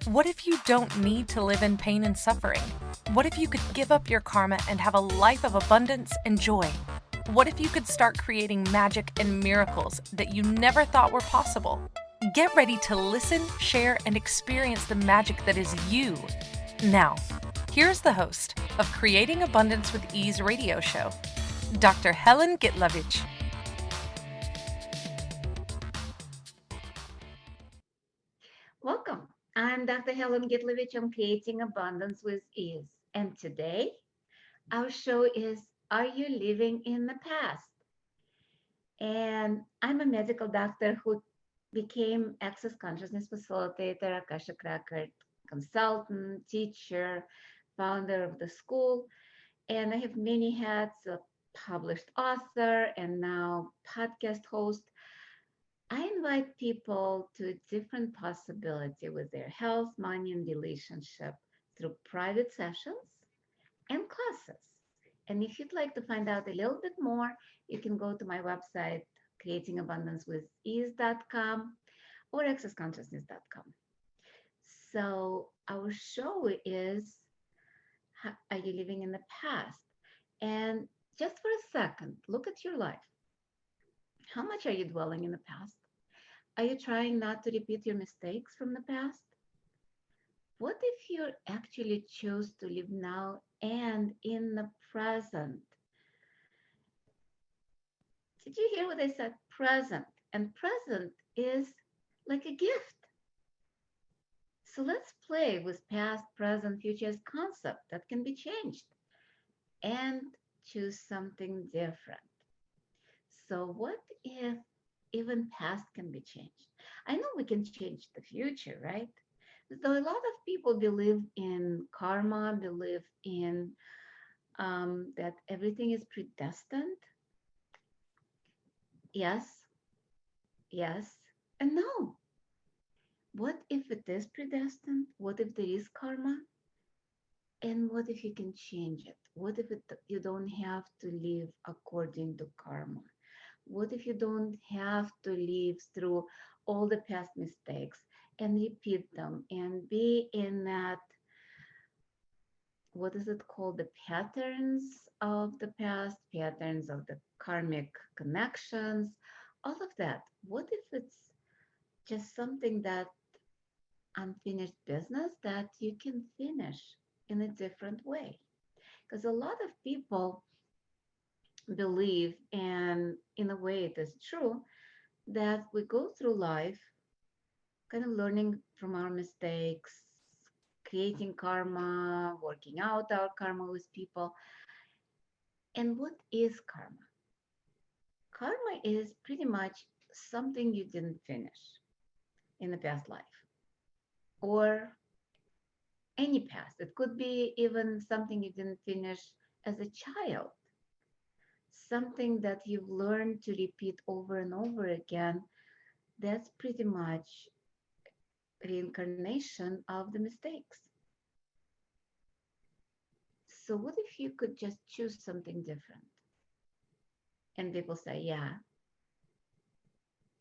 What if you don't need to live in pain and suffering? What if you could give up your karma and have a life of abundance and joy? What if you could start creating magic and miracles that you never thought were possible? Get ready to listen, share, and experience the magic that is you. Now, here's the host of Creating Abundance with Ease radio show, Dr. Helen Gitlevich. Welcome. I'm Dr. Helen Gitlevich on Creating Abundance with Ease. And today, our show is Are You Living in the Past? And I'm a medical doctor who became Access Consciousness Facilitator, Akashic Record consultant, teacher, founder of the school. And I have many hats, a published author, and now podcast host. I invite people to a different possibility with their health, money, and relationship through private sessions and classes. And if you'd like to find out a little bit more, you can go to my website, creatingabundancewithease.com or accessconsciousness.com. So our show is Are You Living in the Past? And just for a second, look at your life. How much are you dwelling in the past? Are you trying not to repeat your mistakes from the past? What if you actually chose to live now and in the present? Did you hear what I said? Present. And present is like a gift. So let's play with past, present, future as concept that can be changed and choose something different. So what if even past can be changed? I know we can change the future, right? So a lot of people believe in karma, believe in that everything is predestined. Yes, yes, and no. What if it is predestined? What if there is karma? And what if you can change it? What if you don't have to live according to karma? What if you don't have to live through all the past mistakes and repeat them and be in that, what is it called? The patterns of the past, patterns of the karmic connections, all of that. What if it's just something that unfinished business that you can finish in a different way? Because a lot of people believe, and in a way it is true, that we go through life kind of learning from our mistakes, creating karma, working out our karma with people. And what is karma? Karma is pretty much something you didn't finish in the past life or any past. It could be even something you didn't finish as a child, something that you've learned to repeat over and over again. That's pretty much reincarnation of the mistakes. So, what if you could just choose something different? And people say, yeah,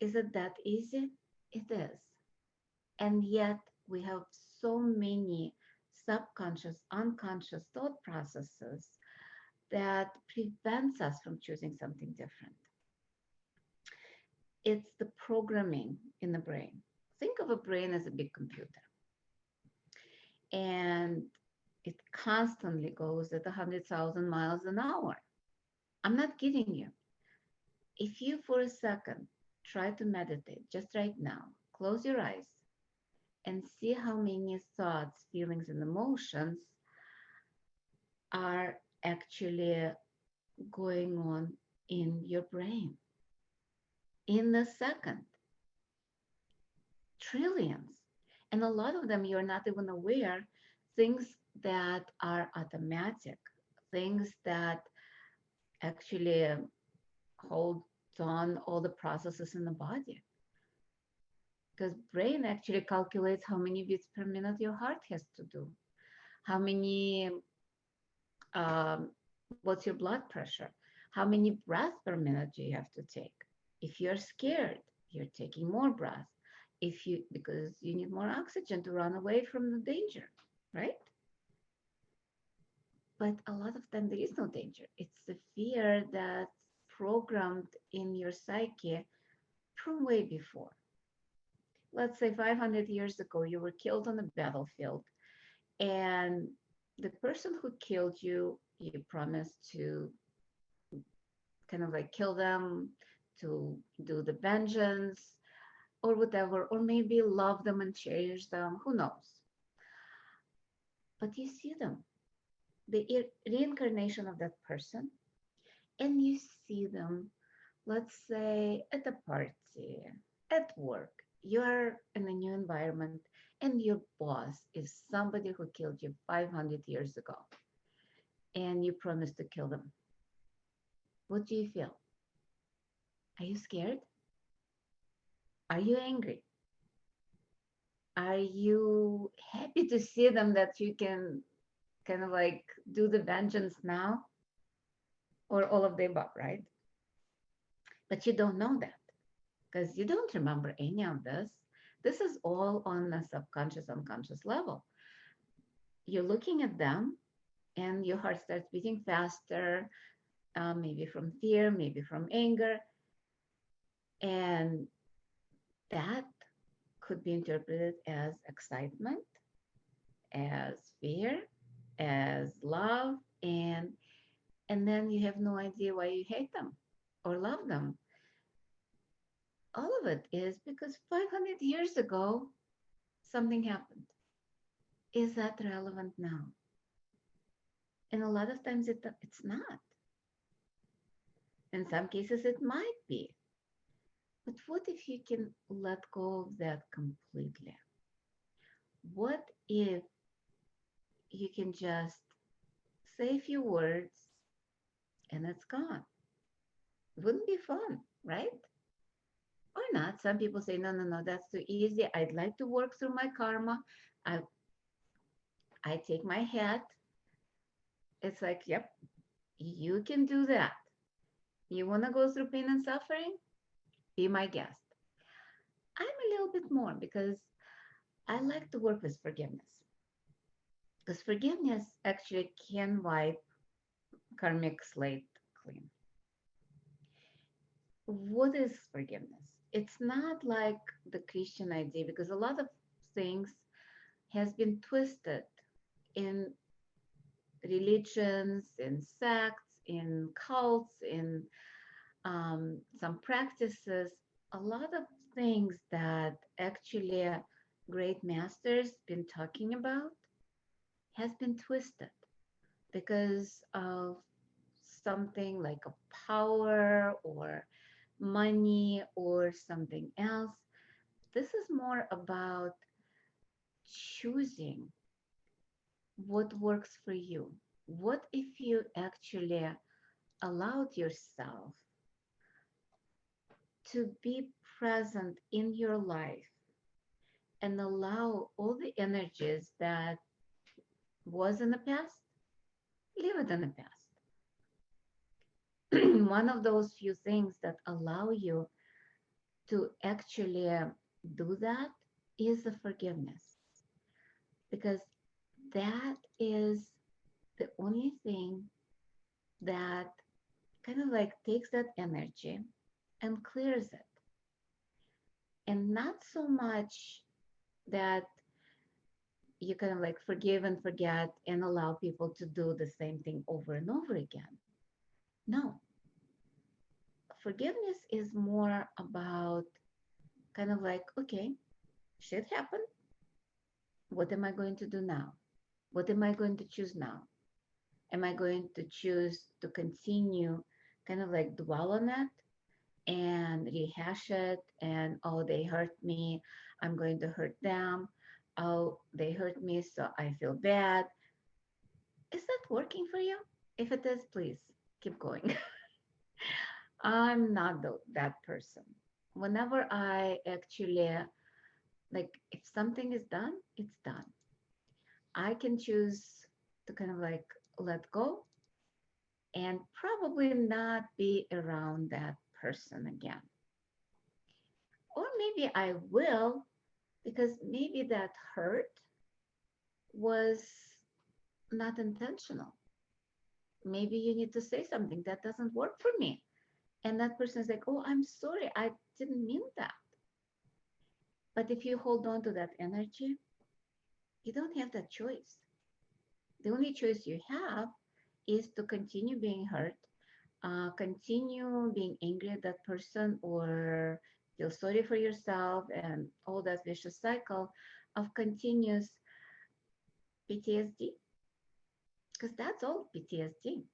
is it that easy? It is. And yet, we have so many subconscious, unconscious thought processes that prevents us from choosing something different. It's the programming in the brain. Think of a brain as a big computer, and it constantly goes at 100,000 miles an hour. I'm not kidding you. If you, for a second, try to meditate just right now, close your eyes and see how many thoughts, feelings, and emotions are actually going on in your brain in the second. Trillions. And a lot of them you're not even aware, things that are automatic, things that actually hold on all the processes in the body. Because brain actually calculates how many beats per minute your heart has to do, how many, what's your blood pressure, how many breaths per minute do you have to take. If you're scared, you're taking more breath. if you, because you need more oxygen to run away from the danger, right? But a lot of time there is no danger. It's the fear that's programmed in your psyche from way before. Let's say 500 years ago, you were killed on a battlefield, and the person who killed you, you promised to kind of like kill them, to do the vengeance or whatever, or maybe love them and cherish them, who knows? But you see them, the reincarnation of that person, and you see them, let's say at a party, at work, you're in a new environment, and your boss is somebody who killed you 500 years ago, and you promise to kill them. What do you feel? Are you scared? Are you angry? Are you happy to see them that you can kind of like do the vengeance now? Or all of the above, right? But you don't know that because you don't remember any of this. This is all on a subconscious, unconscious level. You're looking at them and your heart starts beating faster, maybe from fear, maybe from anger. And that could be interpreted as excitement, as fear, as love, and then you have no idea why you hate them or love them. All of it is because 500 years ago something happened. Is that relevant now? And a lot of times it's not. In some cases it might be. But what if you can let go of that completely? What if you can just say a few words and it's gone? It wouldn't be fun, right? Or not. Some people say, no, no, no, that's too easy. I'd like to work through my karma. I, I take my hat. It's like, yep, you can do that. You want to go through pain and suffering? Be my guest. I'm a little bit more because I like to work with forgiveness. Because forgiveness actually can wipe karmic slate clean. What is forgiveness? It's not like the Christian idea because a lot of things has been twisted in religions, in sects, in cults, in some practices, a lot of things that actually great masters been talking about has been twisted because of something like a power or money or something else. This is more about choosing what works for you. What if you actually allowed yourself to be present in your life and allow all the energies that was in the past, leave it in the past. One of those few things that allow you to actually do that is the forgiveness, because that is the only thing that kind of like takes that energy and clears it. And not so much that you kind of like forgive and forget and allow people to do the same thing over and over again. No, forgiveness is more about kind of like, okay, shit happened. What am I going to do now? What am I going to choose now? Am I going to choose to continue kind of like dwell on it and rehash it? And oh, they hurt me. I'm going to hurt them. Oh, they hurt me, so I feel bad. Is that working for you? If it is, please keep going. I'm not that person. Whenever I actually, like, if something is done, it's done. I can choose to kind of like let go and probably not be around that person again. Or maybe I will, because maybe that hurt was not intentional. Maybe you need to say something that doesn't work for me. And that person is like, oh, I'm sorry, I didn't mean that. But if you hold on to that energy, you don't have that choice. The only choice you have is to continue being hurt, continue being angry at that person, or feel sorry for yourself, and all that vicious cycle of continuous PTSD, because that's all PTSD.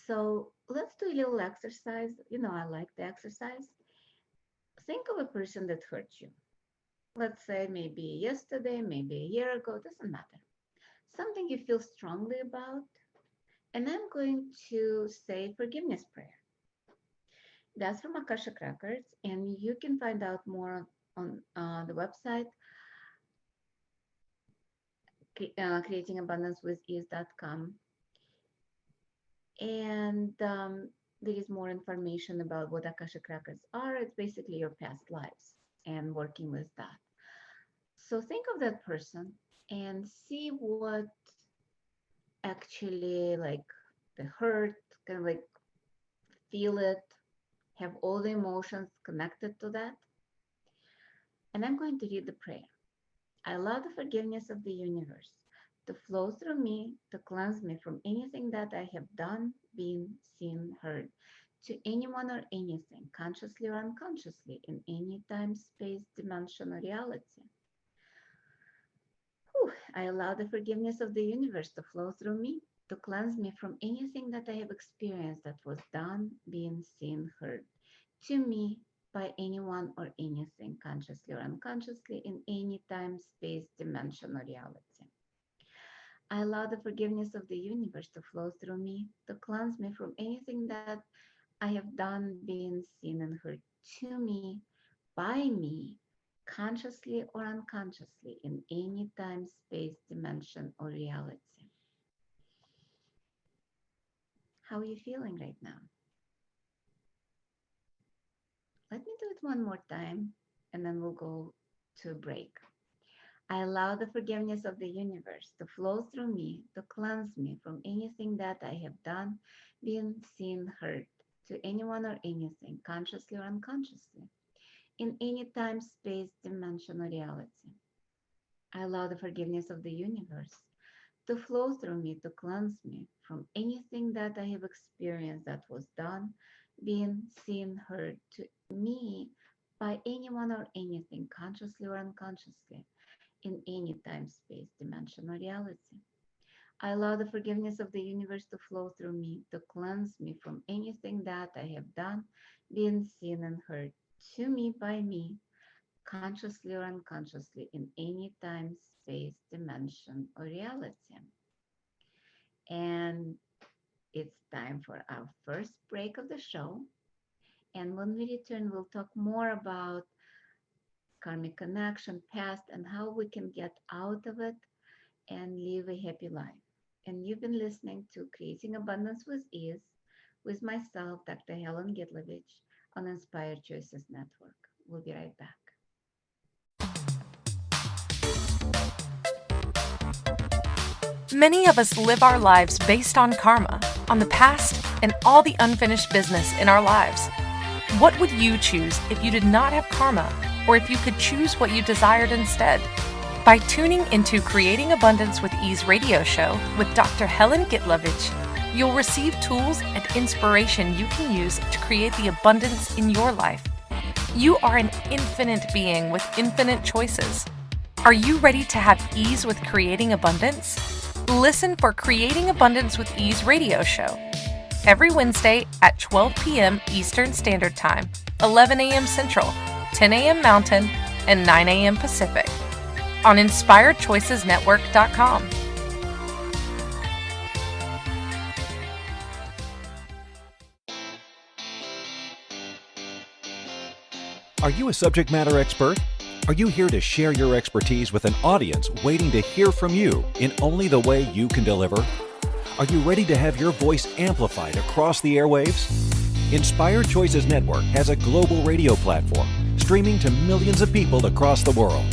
So let's do a little exercise. I like the exercise. Think of a person that hurt you. Let's say maybe yesterday, maybe a year ago, doesn't matter. Something you feel strongly about. And I'm going to say forgiveness prayer. That's from Akashic Records, and you can find out more on the website, creatingabundancewithease.com. And there is more information about what Akashic Records are. It's basically your past lives and working with that. So think of that person and see what actually, like, the hurt, kind of like feel it, have all the emotions connected to that. And I'm going to read the prayer. I allow the forgiveness of the universe to flow through me, to cleanse me from anything that I have done, been, seen, heard, to anyone or anything, consciously or unconsciously, in any time, space, dimension, or reality. I allow the forgiveness of the universe to flow through me, to cleanse me from anything that I have experienced that was done, been, seen, heard, to me by anyone or anything, consciously or unconsciously, in any time, space, dimension, or reality. I allow the forgiveness of the universe to flow through me, to cleanse me from anything that I have done, been, seen, and heard, to me, by me, consciously or unconsciously, in any time, space, dimension, or reality. How are you feeling right now? Let me do it one more time, and then we'll go to break. I allow the forgiveness of the universe to flow through me, to cleanse me from anything that I have done, been, seen, heard, to anyone or anything, consciously or unconsciously, in any time, space, dimension, or reality. I allow the forgiveness of the universe to flow through me, to cleanse me from anything that I have experienced that was done, been, seen, heard, to me by anyone or anything, consciously or unconsciously, in any time, space, dimension, or reality. I allow the forgiveness of the universe to flow through me, to cleanse me from anything that I have done, been, seen, and heard, to me by me, consciously or unconsciously, in any time, space, dimension, or reality. And it's time for our first break of the show. And when we return, we'll talk more about karmic connection, past, and how we can get out of it and live a happy life. And you've been listening to Creating Abundance with Ease with myself, Dr. Helen Gitlevich, on Inspired Choices Network. We'll be right back. Many of us live our lives based on karma, on the past, and all the unfinished business in our lives. What would you choose if you did not have karma, or if you could choose what you desired instead? By tuning into Creating Abundance with Ease radio show with Dr. Helen Gitlevich, you'll receive tools and inspiration you can use to create the abundance in your life. You are an infinite being with infinite choices. Are you ready to have ease with creating abundance? Listen for Creating Abundance with Ease radio show every Wednesday at 12 p.m. Eastern Standard Time, 11 a.m. Central, 10 a.m. Mountain, and 9 a.m. Pacific on InspiredChoicesNetwork.com. Are you a subject matter expert? Are you here to share your expertise with an audience waiting to hear from you in only the way you can deliver? Are you ready to have your voice amplified across the airwaves? Inspired Choices Network has a global radio platform streaming to millions of people across the world.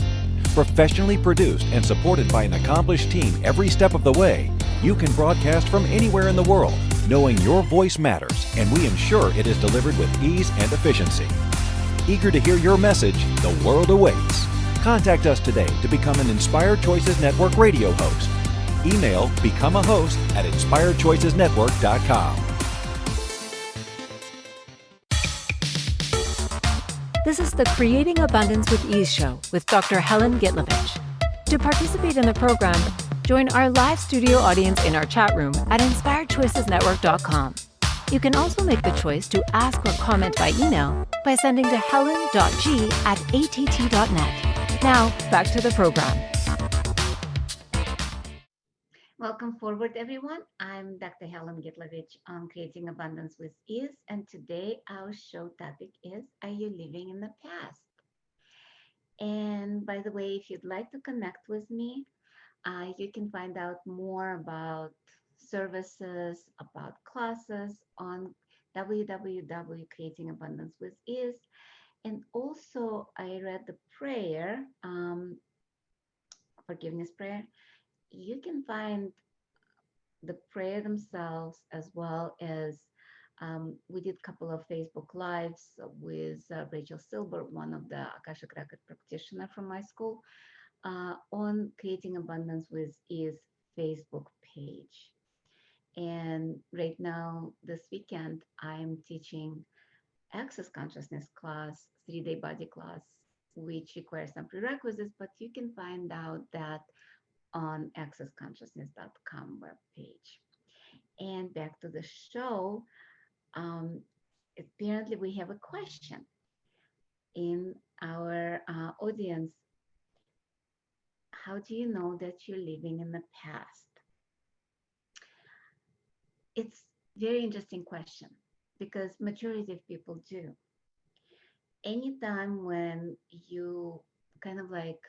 Professionally produced and supported by an accomplished team every step of the way, you can broadcast from anywhere in the world, knowing your voice matters, and we ensure it is delivered with ease and efficiency. Eager to hear your message, the world awaits. Contact us today to become an Inspired Choices Network radio host. Email become a host at inspiredchoicesnetwork.com. This is the Creating Abundance with Ease show with Dr. Helen Gitlevich. To participate in the program, join our live studio audience in our chat room at inspiredchoicesnetwork.com. You can also make the choice to ask or comment by email by sending to helen.g@att.net. Now, back to the program. Welcome forward, everyone. I'm Dr. Helen Gitlevich on Creating Abundance with Ease, and today our show topic is, are you living in the past? And by the way, if you'd like to connect with me, you can find out more about services, about classes on www.creatingabundancewithease. And also, I read the prayer, forgiveness prayer. You can find the prayer themselves, as well as we did a couple of Facebook Lives with Rachel Silver, one of the Akashic Record practitioner from my school, on Creating Abundance with Ease Facebook page. And right now, this weekend, I'm teaching Access Consciousness class, 3-day body class, which requires some prerequisites, but you can find out that on accessconsciousness.com webpage. And back to the show, apparently we have a question in our audience. How do you know that you're living in the past? It's a very interesting question because majority of people do. Anytime when you kind of like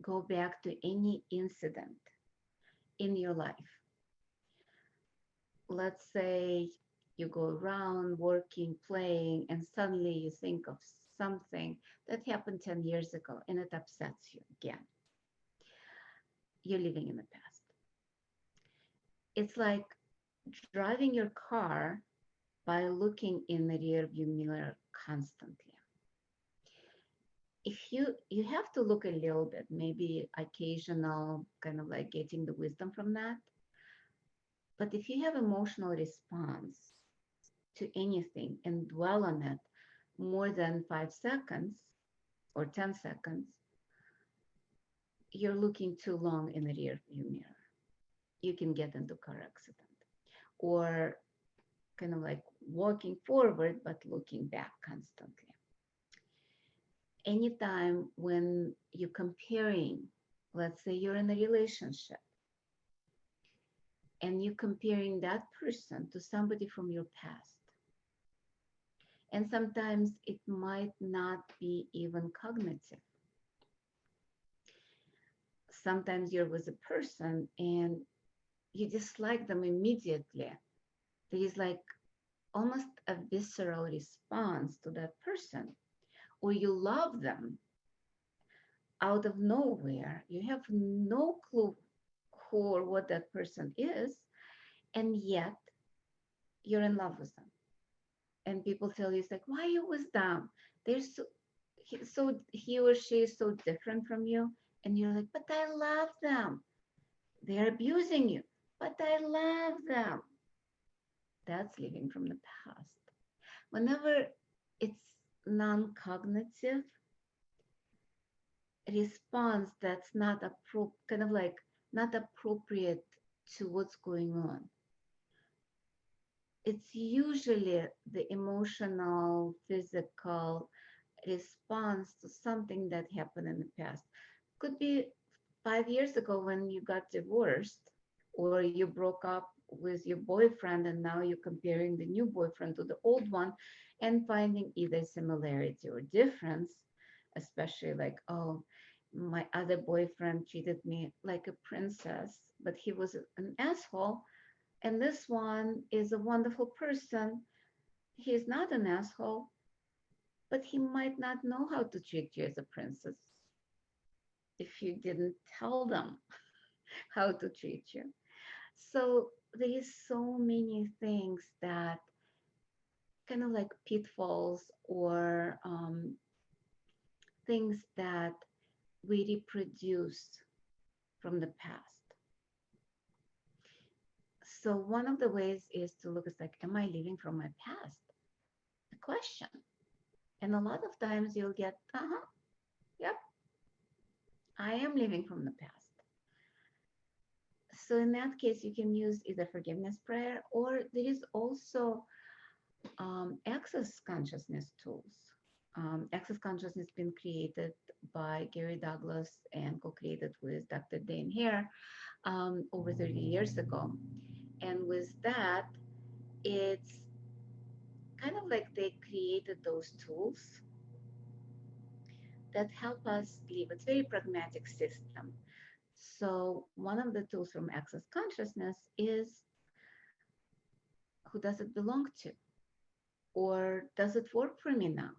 go back to any incident in your life, let's say you go around working, playing, and suddenly you think of something that happened 10 years ago and it upsets you again. You're living in the past. It's like driving your car by looking in the rear view mirror constantly. If you have to look a little bit, maybe occasional, kind of like getting the wisdom from that. But if you have emotional response to anything and dwell on it more than 5 seconds or 10 seconds, you're looking too long in the rear view mirror. You can get into a car accident, or kind of like walking forward but looking back constantly. Anytime when you're comparing, let's say you're in a relationship and you're comparing that person to somebody from your past, and sometimes it might not be even cognitive. Sometimes you're with a person and you dislike them immediately. There is like almost a visceral response to that person, or you love them out of nowhere. You have no clue who or what that person is, and yet you're in love with them. And people tell you, it's like, why are you with them? They're he or she is so different from you. And you're like, but I love them. They're abusing you, but I love them. That's living from the past. Whenever it's non-cognitive response that's not kind of like not appropriate to what's going on, it's usually the emotional, physical response to something that happened in the past. Could be 5 years ago when you got divorced, or you broke up with your boyfriend and now you're comparing the new boyfriend to the old one and finding either similarity or difference, especially like, oh, my other boyfriend treated me like a princess, but he was an asshole. And this one is a wonderful person, He's not an asshole, but he might not know how to treat you as a princess if you didn't tell them how to treat you. So there is so many things that kind of like pitfalls or things that we reproduce from the past. So one of the ways is to look at like, am I living from my past? A question. And a lot of times you'll get, yep, I am living from the past. So in that case, you can use either forgiveness prayer, or there is also access consciousness tools. Access consciousness been created by Gary Douglas and co-created with Dr. Dane Hare over 30 years ago. And with that, it's kind of like they created those tools that help us live. It's a very pragmatic system. So one of the tools from Access Consciousness is, who does it belong to? Or does it work for me now?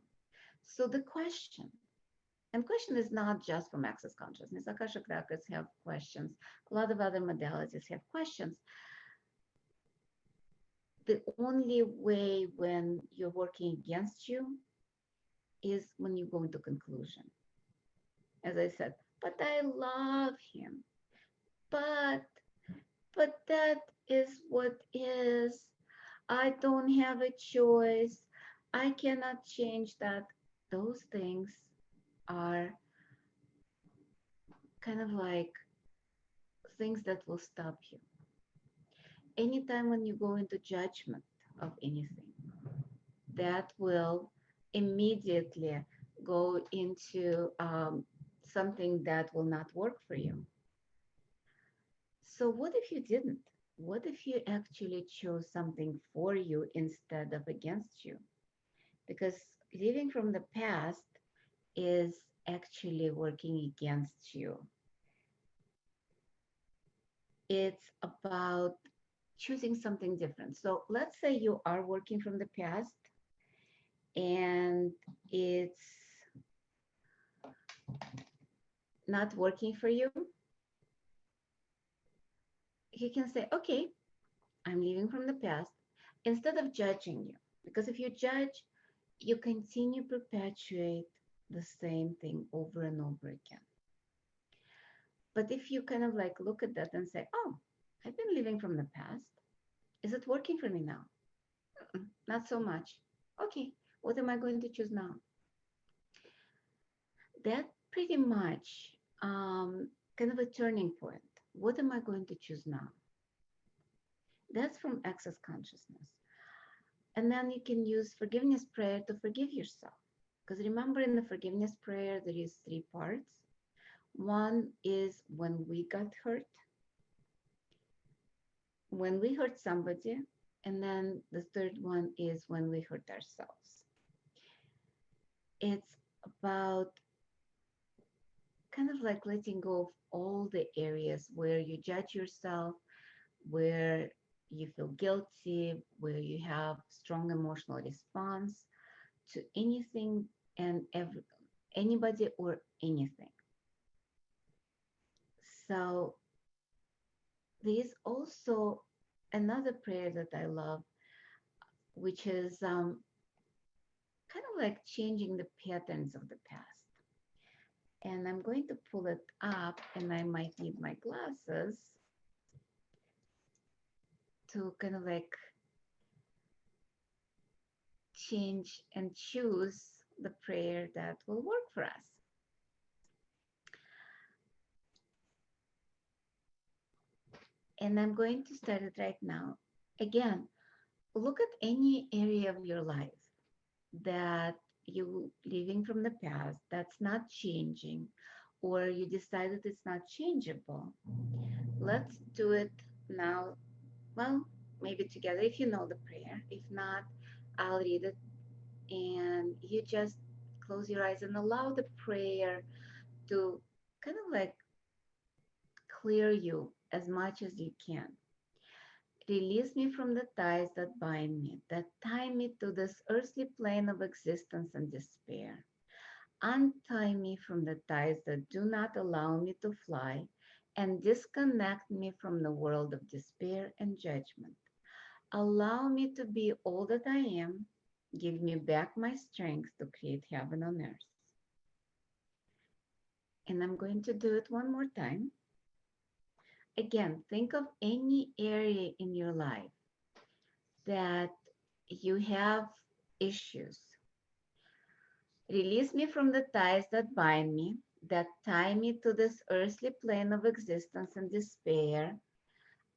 So the question, and question is not just from Access Consciousness. Akashic Records have questions. A lot of other modalities have questions. The only way when you're working against you is when you go into conclusion. As I said, but I love him. But that is what is. I don't have a choice. I cannot change that. Those things are kind of like things that will stop you. Anytime when you go into judgment of anything, that will immediately go into something that will not work for you. So what if you didn't? What if you actually chose something for you instead of against you? Because living from the past is actually working against you. It's about choosing something different. So let's say you are working from the past and it's not working for you. You can say, okay, I'm living from the past, instead of judging you. Because if you judge, you continue to perpetuate the same thing over and over again. But if you kind of like look at that and say, oh, I've been living from the past. Is it working for me now? Not so much. Okay, what am I going to choose now? That pretty much kind of a turning point. What am I going to choose now? That's from Access Consciousness. And then you can use forgiveness prayer to forgive yourself. Because remember, in the forgiveness prayer, there is 3 parts. One is when we got hurt, when we hurt somebody, and then the third one is when we hurt ourselves. It's about kind of like letting go of all the areas where you judge yourself, where you feel guilty, where you have strong emotional response to anything and anybody or anything. So there's also another prayer that I love, which is kind of like changing the patterns of the past. And I'm going to pull it up, and I might need my glasses to kind of like change and choose the prayer that will work for us. And I'm going to start it right now. Again, look at any area of your life that you living from the past that's not changing, or you decided it's not changeable. Let's do it now. Well, maybe together if you know the prayer. If not, I'll read it, and you just close your eyes and allow the prayer to kind of like clear you as much as you can. Release me from the ties that bind me, that tie me to this earthly plane of existence and despair. Untie me from the ties that do not allow me to fly and disconnect me from the world of despair and judgment. Allow me to be all that I am. Give me back my strength to create heaven on earth. And I'm going to do it one more time. Again, think of any area in your life that you have issues. Release me from the ties that bind me, that tie me to this earthly plane of existence and despair.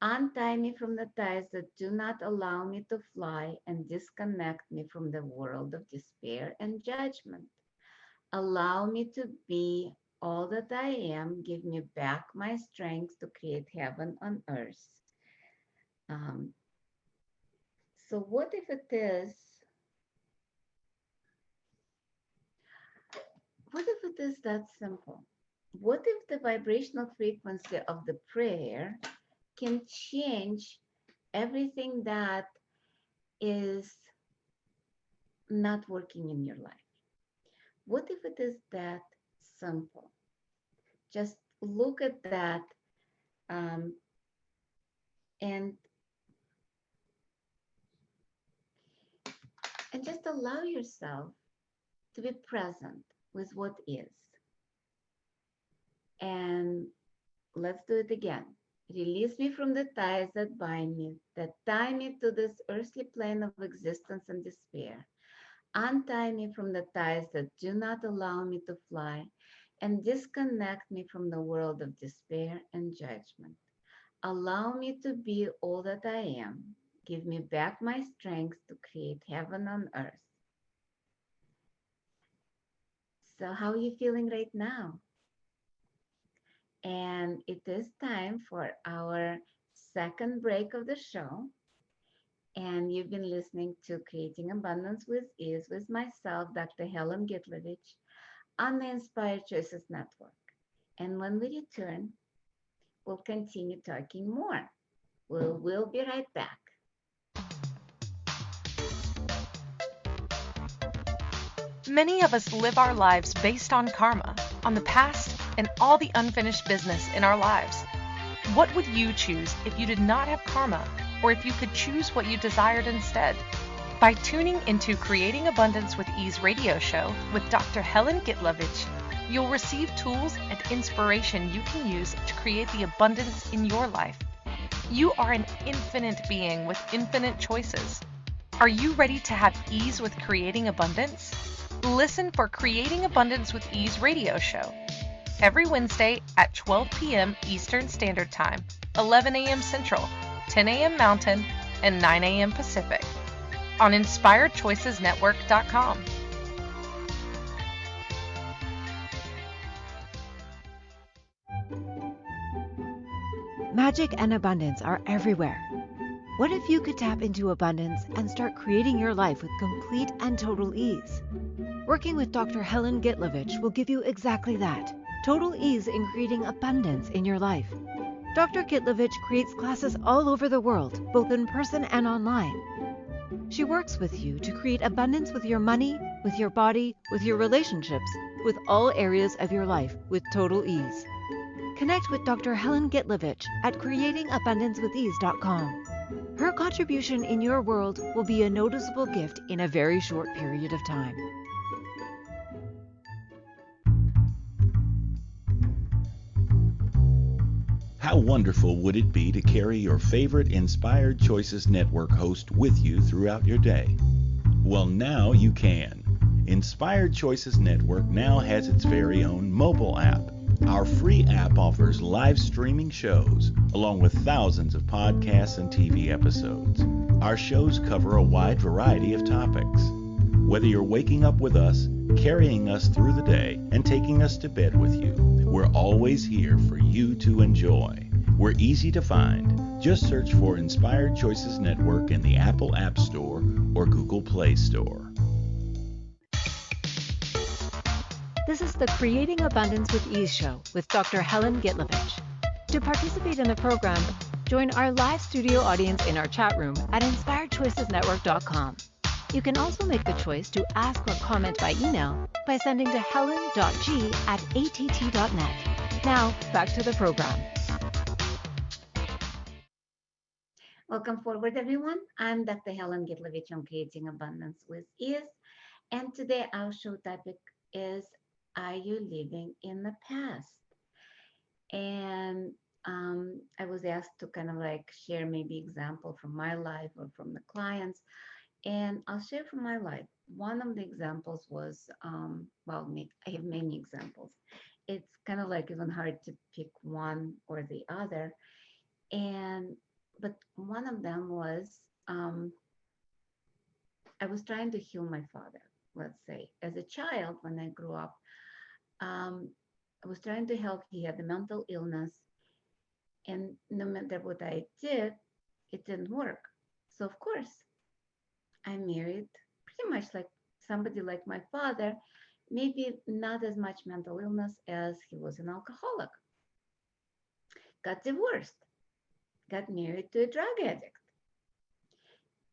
Untie me from the ties that do not allow me to fly and disconnect me from the world of despair and judgment. Allow me to be all that I am. Give me back my strength to create heaven on earth. So what if it is that simple? What if the vibrational frequency of the prayer can change everything that is not working in your life? What if it is that simple? Just look at that and just allow yourself to be present with what is. And let's do it again. Release me from the ties that bind me, that tie me to this earthly plane of existence and despair. Untie me from the ties that do not allow me to fly and disconnect me from the world of despair and judgment. Allow me to be all that I am. Give me back my strength to create heaven on earth. So how are you feeling right now? And it is time for our second break of the show. And you've been listening to Creating Abundance with Ease with myself, Dr. Helen Gitlevich, on the Inspired Choices Network. And when we return, we'll continue talking more. We'll be right back. Many of us live our lives based on karma, on the past, and all the unfinished business in our lives. What would you choose if you did not have karma, or if you could choose what you desired instead? By tuning into Creating Abundance with Ease radio show with Dr. Helen Gitlevich, you'll receive tools and inspiration you can use to create the abundance in your life. You are an infinite being with infinite choices. Are you ready to have ease with creating abundance? Listen for Creating Abundance with Ease radio show every Wednesday at 12 p.m. Eastern Standard Time, 11 a.m. Central, 10 a.m. Mountain, and 9 a.m. Pacific on InspiredChoicesNetwork.com. Magic and abundance are everywhere. What if you could tap into abundance and start creating your life with complete and total ease? Working with Dr. Helen Gitlevich will give you exactly that, total ease in creating abundance in your life. Dr. Gitlevich creates classes all over the world, both in person and online. She works with you to create abundance with your money, with your body, with your relationships, with all areas of your life with total ease. Connect with Dr. Helen Gitlevich at creatingabundancewithease.com. Her contribution in your world will be a noticeable gift in a very short period of time. How wonderful would it be to carry your favorite Inspired Choices Network host with you throughout your day? Well, now you can. Inspired Choices Network now has its very own mobile app. Our free app offers live streaming shows, along with thousands of podcasts and TV episodes. Our shows cover a wide variety of topics. Whether you're waking up with us, carrying us through the day, and taking us to bed with you, we're always here for you to enjoy. We're easy to find. Just search for Inspired Choices Network in the Apple App Store or Google Play Store. This is the Creating Abundance with Ease show with Dr. Helen Gitlevich. To participate in the program, Join our live studio audience in our chat room at inspiredchoicesnetwork.com. You can also make the choice to ask or comment by email by sending to helen.g@att.net. Now, back to the program. Welcome forward, everyone. I'm Dr. Helen Gitlevich on Creating Abundance with Ease. And today our show topic is, are you living in the past? And I was asked to kind of like share maybe example from my life or from the clients. And I'll share from my life. One of the examples was, I have many examples. It's kind of like even hard to pick one or the other. But one of them was, I was trying to heal my father, let's say. As a child, when I grew up, I was trying to help. He had a mental illness. And no matter what I did, it didn't work. So of course, I married pretty much like somebody like my father, maybe not as much mental illness as he was an alcoholic. Got divorced, got married to a drug addict.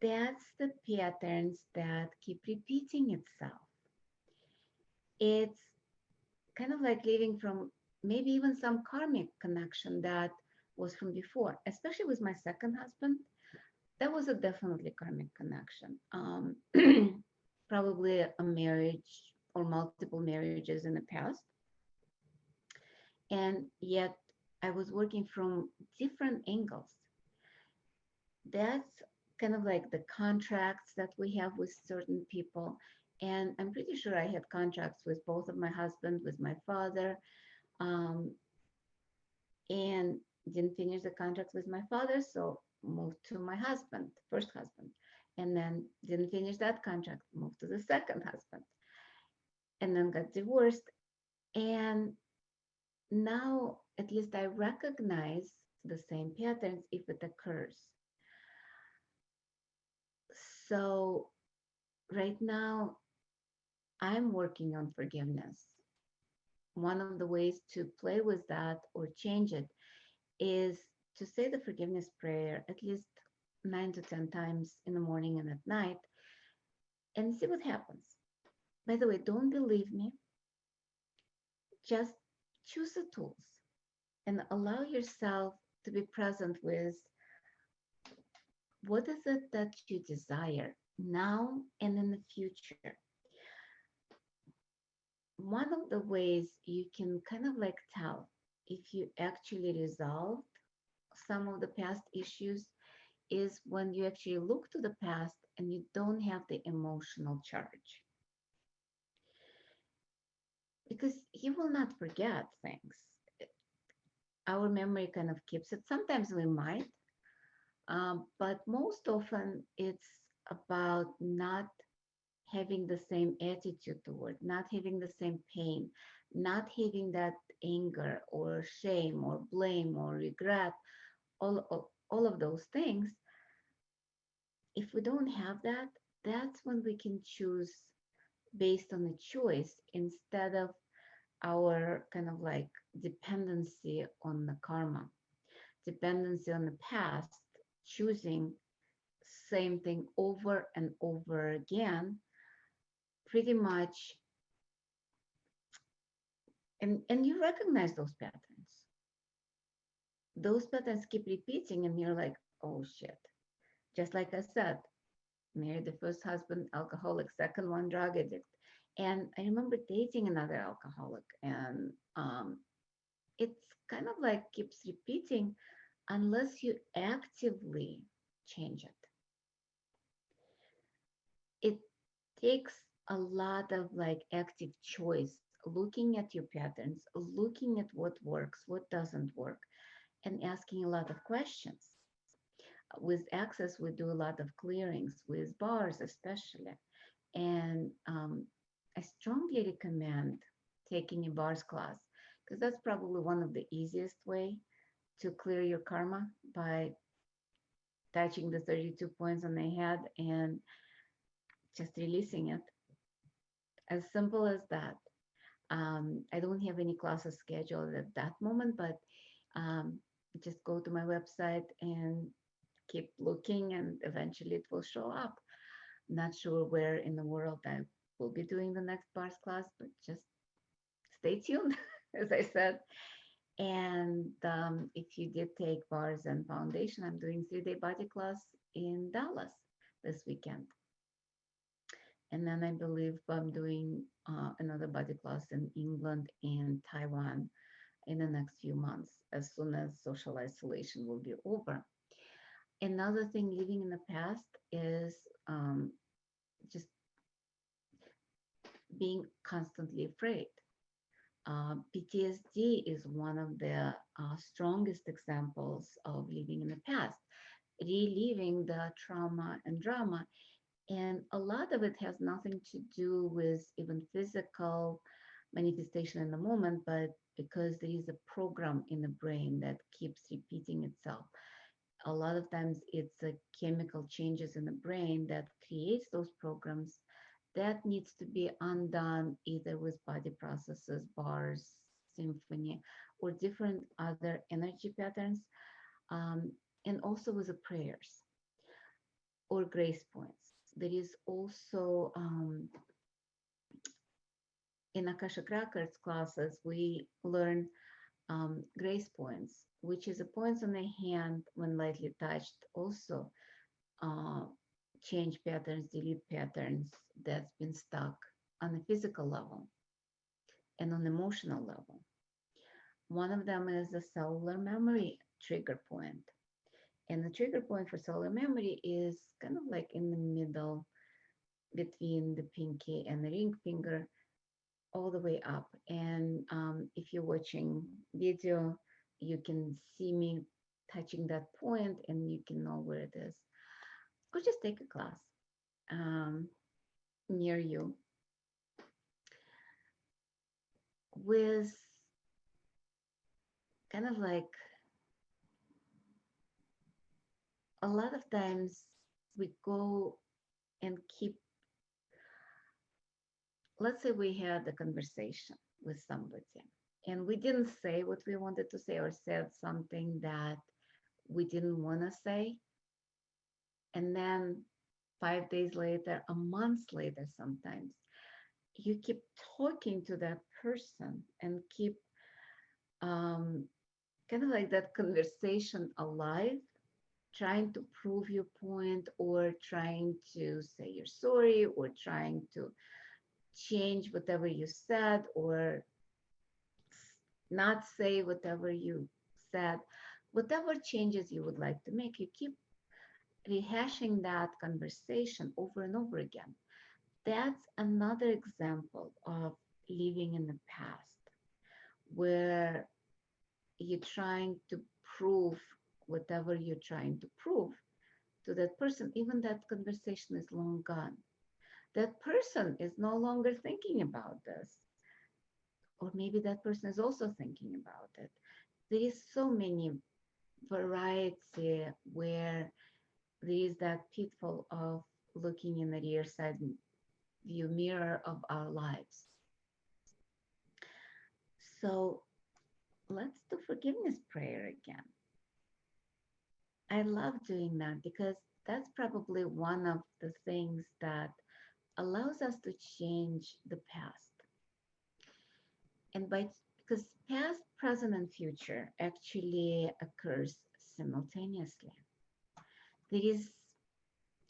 That's the patterns that keep repeating itself. It's kind of like living from maybe even some karmic connection that was from before, especially with my second husband. That was a definitely karmic connection. Probably a marriage or multiple marriages in the past. And yet I was working from different angles. That's kind of like the contracts that we have with certain people. And I'm pretty sure I had contracts with both of my husband, with my father, and didn't finish the contracts with my father. So moved to my husband, first husband, and then didn't finish that contract, moved to the second husband, and then got divorced. And now at least I recognize the same patterns if it occurs. So right now I'm working on forgiveness. One of the ways to play with that or change it is to say the forgiveness prayer at least 9 to 10 times in the morning and at night and see what happens. By the way, don't believe me. Just choose the tools and allow yourself to be present with what is it that you desire now and in the future. One of the ways you can kind of like tell if you actually resolved some of the past issues is when you actually look to the past and you don't have the emotional charge. Because you will not forget things. Our memory kind of keeps it. Sometimes we might, but most often it's about not having the same attitude toward, not having the same pain, not having that anger or shame or blame or regret, all of those things. If we don't have that, that's when we can choose based on a choice instead of our kind of like dependency on the karma, dependency on the past, choosing same thing over and over again, pretty much. And you recognize those patterns. Those patterns keep repeating and you're like, oh shit. Just like I said, married the first husband, alcoholic, second one, drug addict. And I remember dating another alcoholic, and it's kind of like keeps repeating unless you actively change it. It takes a lot of like active choice, looking at your patterns, looking at what works, what doesn't work, and asking a lot of questions. With Access, we do a lot of clearings with bars, especially. And I strongly recommend taking a bars class because that's probably one of the easiest way to clear your karma by touching the 32 points on the head and just releasing it. As simple as that. I don't have any classes scheduled at that moment, but just go to my website and keep looking, and eventually it will show up. Not sure where in the world I will be doing the next bars class, but just stay tuned, as I said. And if you did take bars and foundation, I'm doing 3-day body class in Dallas this weekend. And then I believe I'm doing another body class in England and Taiwan in the next few months, as soon as social isolation will be over. Another thing living in the past is just being constantly afraid. PTSD is one of the strongest examples of living in the past, reliving the trauma and drama. And a lot of it has nothing to do with even physical manifestation in the moment, but because there is a program in the brain that keeps repeating itself. A lot of times it's a chemical changes in the brain that creates those programs that needs to be undone either with body processes, bars, symphony, or different other energy patterns, and also with the prayers or grace points. There is also in Akashic Records classes, we learn grace points, which is a points on the hand when lightly touched, also uh, change patterns, delete patterns that's been stuck on a physical level and on emotional level. One of them is the cellular memory trigger point. And the trigger point for cellular memory is kind of like in the middle between the pinky and the ring finger, all the way up. And if you're watching video, you can see me touching that point and you can know where it is. Or just take a class near you. With kind of like a lot of times we go and keep, let's say we had a conversation with somebody and we didn't say what we wanted to say or said something that we didn't want to say. And then 5 days later, a month later, sometimes you keep talking to that person and keep kind of like that conversation alive, trying to prove your point or trying to say you're sorry or trying to change whatever you said or not say whatever you said, whatever changes you would like to make, you keep rehashing that conversation over and over again. That's another example of living in the past where you're trying to prove whatever you're trying to prove to that person, even that conversation is long gone. That person is no longer thinking about this. Or maybe that person is also thinking about it. There is so many variety where there is that pitfall of looking in the rear side view mirror of our lives. So let's do forgiveness prayer again. I love doing that because that's probably one of the things that allows us to change the past. And because past, present, and future actually occurs simultaneously. There is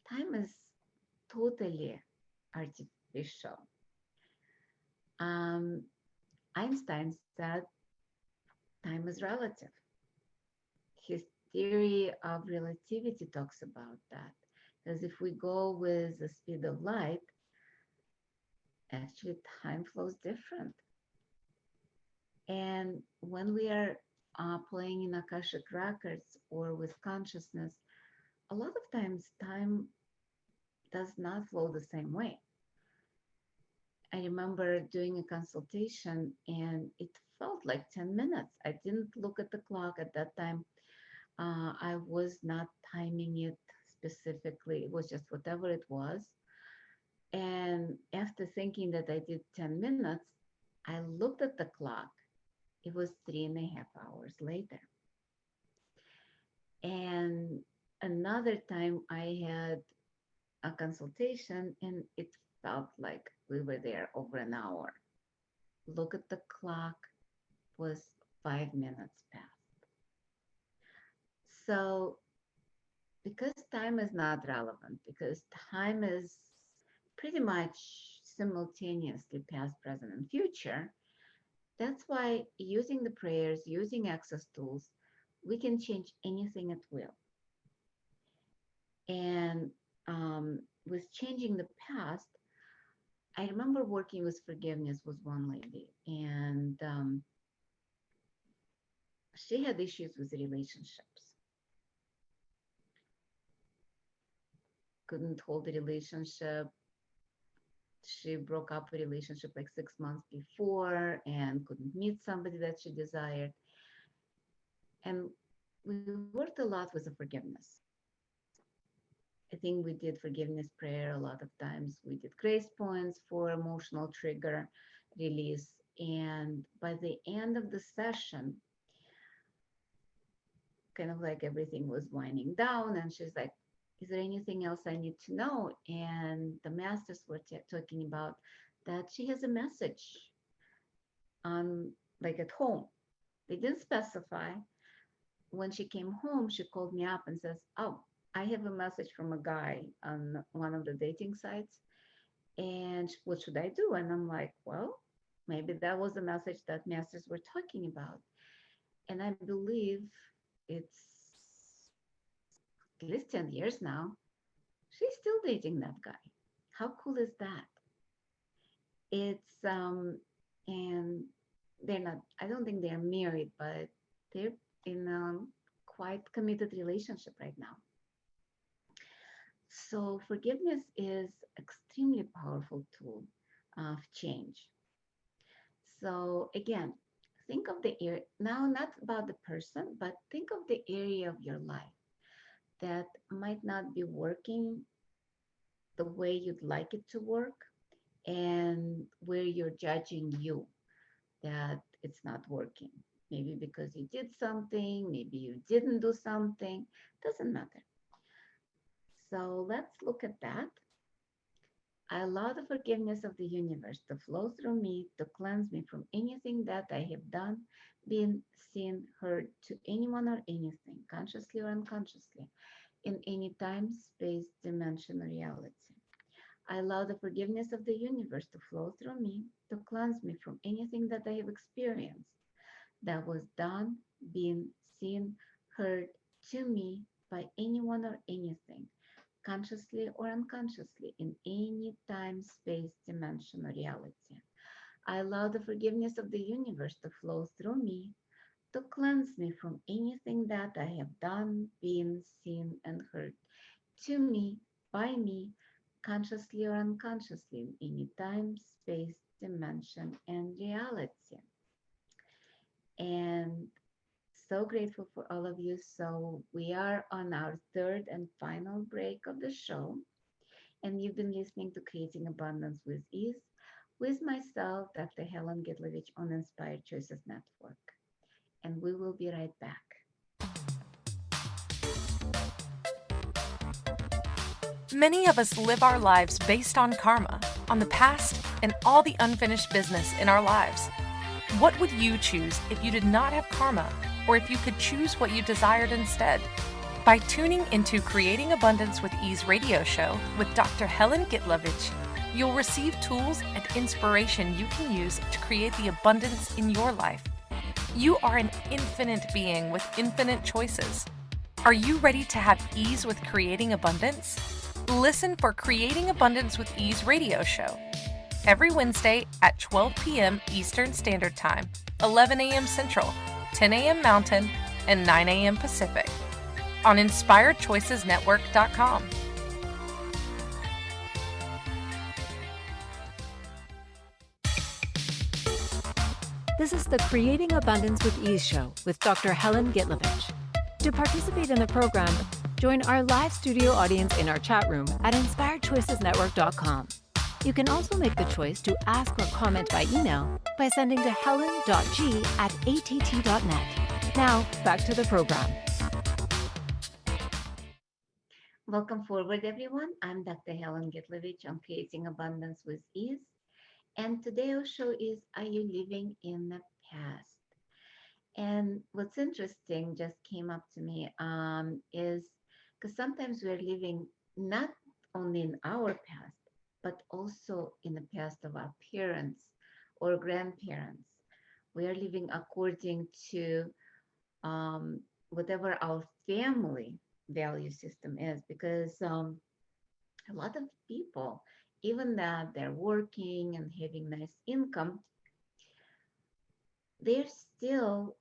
time is totally artificial. Einstein said time is relative. His theory of relativity talks about that. Because if we go with the speed of light, actually time flows different. And when we are playing in Akashic Records or with consciousness, a lot of times time does not flow the same way. I remember doing a consultation and it felt like 10 minutes. I didn't look at the clock at that time. I was not timing it specifically. It was just whatever it was. And after thinking that I did 10 minutes, I looked at the clock. It was 3.5 hours later. And another time I had a consultation and it felt like we were there over an hour. Look at the clock, was 5 minutes past. So because time is not relevant, because time is pretty much simultaneously past, present, and future, that's why using the prayers, using access tools, we can change anything at will. And with changing the past, I remember working with forgiveness with one lady, and she had issues with relationships, couldn't hold a relationship. She broke up a relationship like 6 months before and couldn't meet somebody that she desired. And we worked a lot with the forgiveness. I think we did forgiveness prayer a lot of times. We did grace points for emotional trigger release. And by the end of the session, kind of like everything was winding down. And she's like, is there anything else I need to know? And the masters were talking about that she has a message on, like, at home. They didn't specify. When she came home, she called me up and says, oh, I have a message from a guy on one of the dating sites. And what should I do? And I'm like, well, maybe that was the message that masters were talking about. And I believe it's at least 10 years now. She's still dating that guy. How cool is that? It's, and they're not, I don't think they're married, but they're in a quite committed relationship right now. So forgiveness is extremely powerful tool of change. So again, think of the area now, not about the person, but think of the area of your life that might not be working the way you'd like it to work, and where you're judging you that it's not working. Maybe because you did something, maybe you didn't do something, doesn't matter. So let's look at that. I allow the forgiveness of the universe to flow through me, to cleanse me from anything that I have done, been, seen, heard to anyone or anything, consciously or unconsciously, in any time, space, dimension, or reality. I allow the forgiveness of the universe to flow through me, to cleanse me from anything that I have experienced that was done, been, seen, heard to me by anyone or anything, consciously or unconsciously, in any time, space, dimension, or reality. I allow the forgiveness of the universe to flow through me, to cleanse me from anything that I have done, been, seen, and heard to me, by me, consciously or unconsciously, in any time, space, dimension, and reality. And so grateful for all of you. So we are on our third and final break of the show. And you've been listening to Creating Abundance with Ease with myself, Dr. Helen Gitlevich, on Inspired Choices Network. And we will be right back. Many of us live our lives based on karma, on the past, and all the unfinished business in our lives. What would you choose if you did not have karma, or if you could choose what you desired instead? By tuning into Creating Abundance with Ease radio show with Dr. Helen Gitlevich, you'll receive tools and inspiration you can use to create the abundance in your life. You are an infinite being with infinite choices. Are you ready to have ease with creating abundance? Listen for Creating Abundance with Ease radio show every Wednesday at 12 p.m. Eastern Standard Time, 11 a.m. Central, 10 a.m. Mountain, and 9 a.m. Pacific on InspiredChoicesNetwork.com. This is the Creating Abundance with Ease show with Dr. Helen Gitlevich. To participate in the program, join our live studio audience in our chat room at InspiredChoicesNetwork.com. You can also make the choice to ask or comment by email by sending to helen.g@att.net. Now, back to the program. Welcome forward, everyone. I'm Dr. Helen Gitlevich on Creating Abundance with Ease. And today our show is Are You Living in the Past? And what's interesting just came up to me is because sometimes we're living not only in our past, but also in the past of our parents or grandparents. We are living according to whatever our family value system is, because a lot of people, even that they're working and having nice income, they still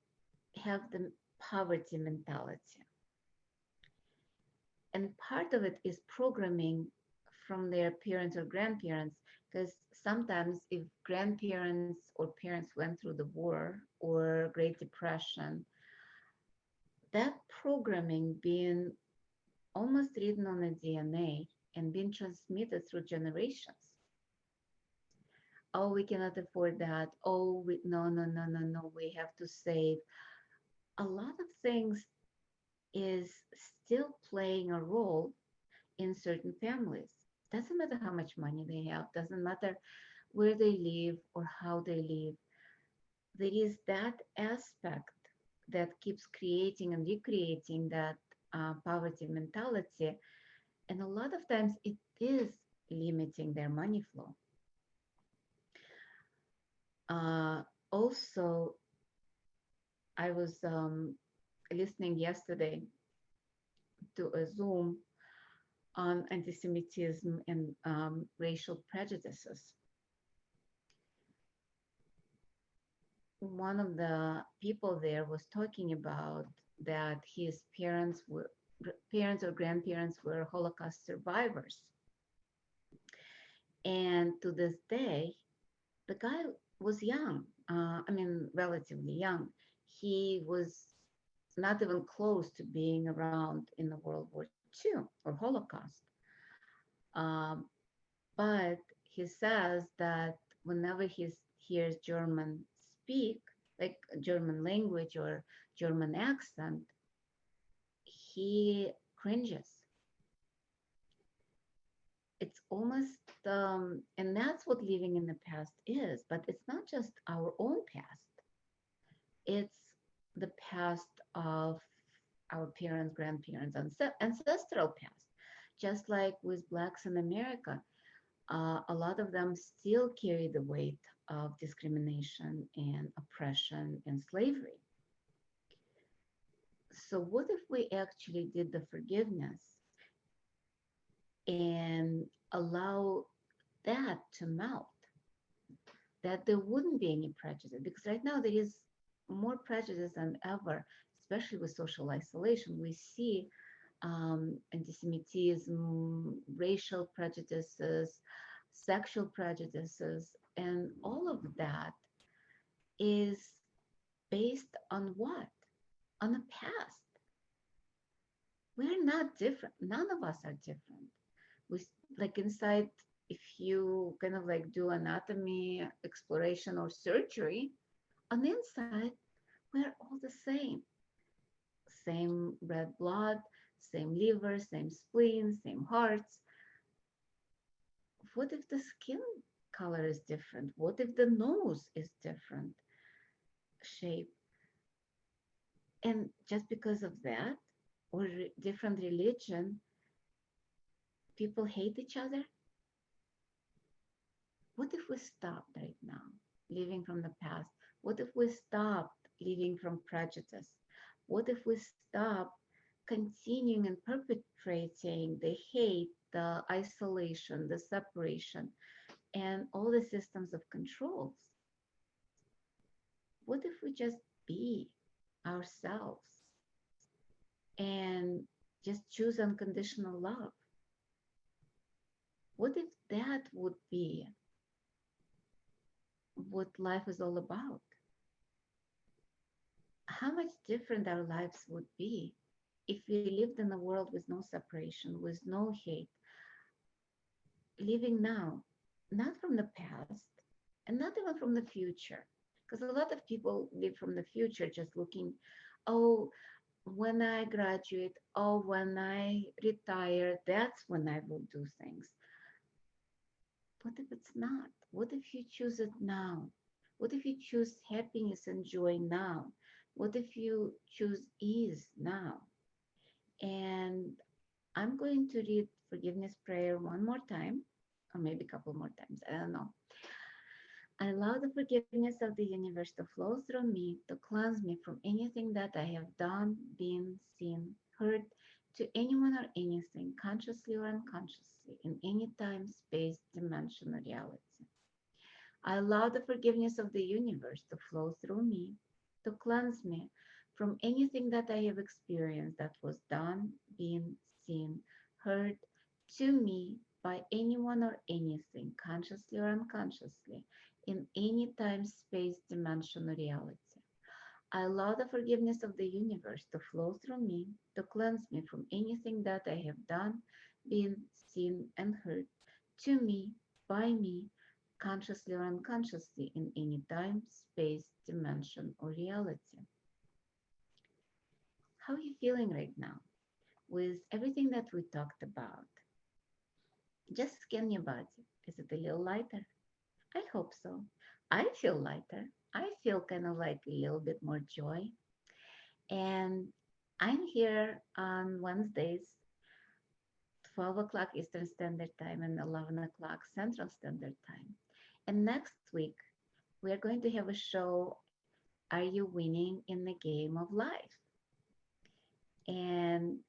have the poverty mentality. And part of it is programming from their parents or grandparents, because sometimes if grandparents or parents went through the war or Great Depression, that programming being almost written on a DNA and being transmitted through generations. Oh, we cannot afford that. Oh, no, no, no, no, no, we have to save. A lot of things is still playing a role in certain families. Doesn't matter how much money they have, doesn't matter where they live or how they live. There is that aspect that keeps creating and recreating that poverty mentality. And a lot of times it is limiting their money flow. Also, I was listening yesterday to a Zoom on anti-Semitism and racial prejudices. One of the people there was talking about that his parents or grandparents were Holocaust survivors. And to this day, the guy was young, relatively young. He was not even close to being around in the World War II or Holocaust. Um, but he says that whenever he hears German speak, like German language or German accent, he cringes. It's almost, and that's what living in the past is, but it's not just our own past. It's the past of our parents, grandparents, ancestral past. Just like with Blacks in America, a lot of them still carry the weight of discrimination and oppression and slavery. So what if we actually did the forgiveness and allow that to melt, that there wouldn't be any prejudice? Because right now there is more prejudice than ever, especially with social isolation. We see anti-Semitism, racial prejudices, sexual prejudices, and all of that is based on what? On the past. We're not different. None of us are different. We, like inside, if you kind of like do anatomy exploration or surgery, on the inside, we're all the same. Same red blood, same liver, same spleen, same hearts. What if the skin color is different? What if the nose is different shape? And just because of that, or different religion, people hate each other? What if we stopped right now living from the past? What if we stopped living from prejudice? What if we stopped continuing and perpetrating the hate, the isolation, the separation, and all the systems of controls? What if we just be ourselves and just choose unconditional love? What if that would be what life is all about? How much different our lives would be if we lived in a world with no separation, with no hate, living now, not from the past and not even from the future. Because a lot of people live from the future just looking, oh, when I graduate or when I retire, that's when I will do things. What if it's not? What if you choose it now? What if you choose happiness and joy now? What if you choose ease now? And I'm going to read forgiveness prayer one more time, or maybe a couple more times. I don't know. I allow the forgiveness of the universe to flow through me, to cleanse me from anything that I have done, been, seen, heard, to anyone or anything, consciously or unconsciously, in any time, space, dimension, or reality. I allow the forgiveness of the universe to flow through me, to cleanse me from anything that I have experienced that was done, been, seen, heard to me by anyone or anything, consciously or unconsciously, in any time, space, dimension, or reality. I allow the forgiveness of the universe to flow through me, to cleanse me from anything that I have done, been, seen, and heard to me, by me, consciously or unconsciously, in any time, space, dimension, or reality. How are you feeling right now with everything that we talked about? Just scan your body. Is it a little lighter? I hope so. I feel lighter. I feel kind of like a little bit more joy. And I'm here on Wednesdays, 12 o'clock Eastern Standard Time and 11 o'clock Central Standard Time. And next week, we are going to have a show, Are You Winning in the Game of Life? And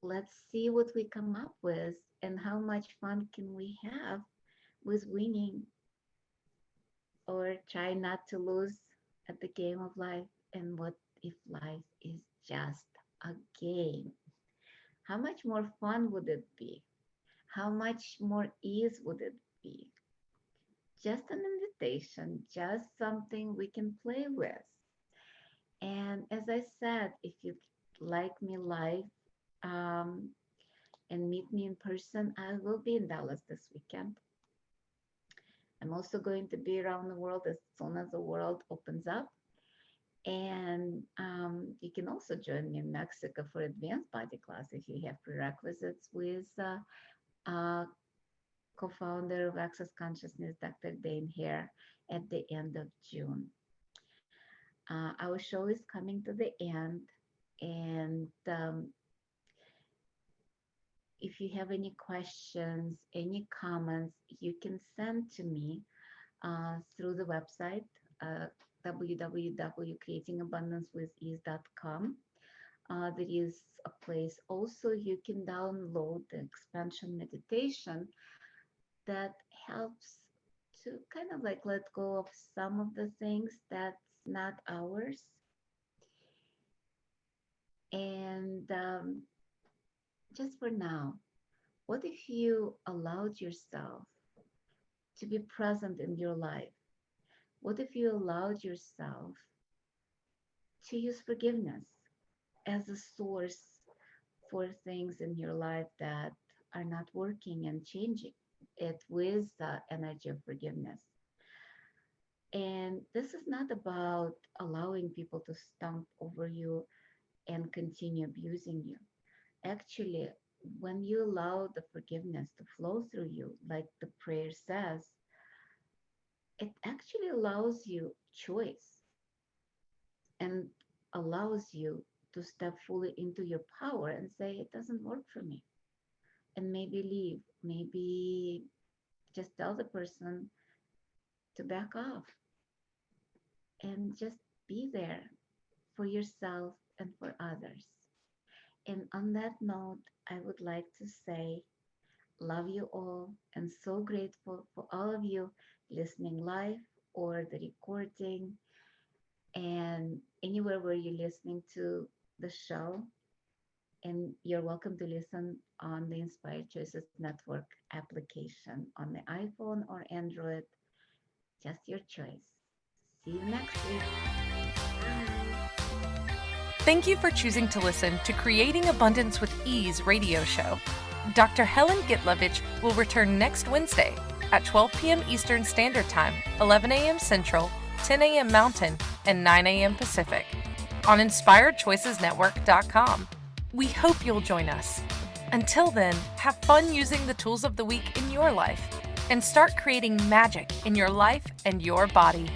let's see what we come up with and how much fun can we have with winning or try not to lose at the game of life. And what if life is just a game? How much more fun would it be? How much more ease would it be? Just an invitation, just something we can play with. And as I said, if you like me live um, and meet me in person, I will be in Dallas this weekend. I'm also going to be around the world as soon as the world opens up. And you can also join me in Mexico for advanced body class if you have prerequisites with co-founder of Access Consciousness, Dr. Dane Hare, at the end of June. Our show is coming to the end, and if you have any questions, any comments, you can send to me through the website, www.creatingabundancewithease.com. There is a place also you can download the expansion meditation that helps to kind of like let go of some of the things that's not ours. And just for now, what if you allowed yourself to be present in your life? What if you allowed yourself to use forgiveness as a source for things in your life that are not working and changing it with the energy of forgiveness? And this is not about allowing people to stomp over you and continue abusing you. Actually, when you allow the forgiveness to flow through you, like the prayer says, it actually allows you choice and allows you to step fully into your power and say, it doesn't work for me. And maybe leave, maybe just tell the person to back off and just be there for yourself and for others. And on that note, I would like to say, love you all, and so grateful for all of you listening live or the recording and anywhere where you're listening to the show. And you're welcome to listen on the Inspired Choices Network application on the iPhone or Android. Just your choice. See you next week. Bye. Thank you for choosing to listen to Creating Abundance with Ease radio show. Dr. Helen Gitlevich will return next Wednesday at 12 p.m. Eastern Standard Time, 11 a.m. Central, 10 a.m. Mountain, and 9 a.m. Pacific. on inspiredchoicesnetwork.com. We hope you'll join us. Until then, have fun using the tools of the week in your life and start creating magic in your life and your body.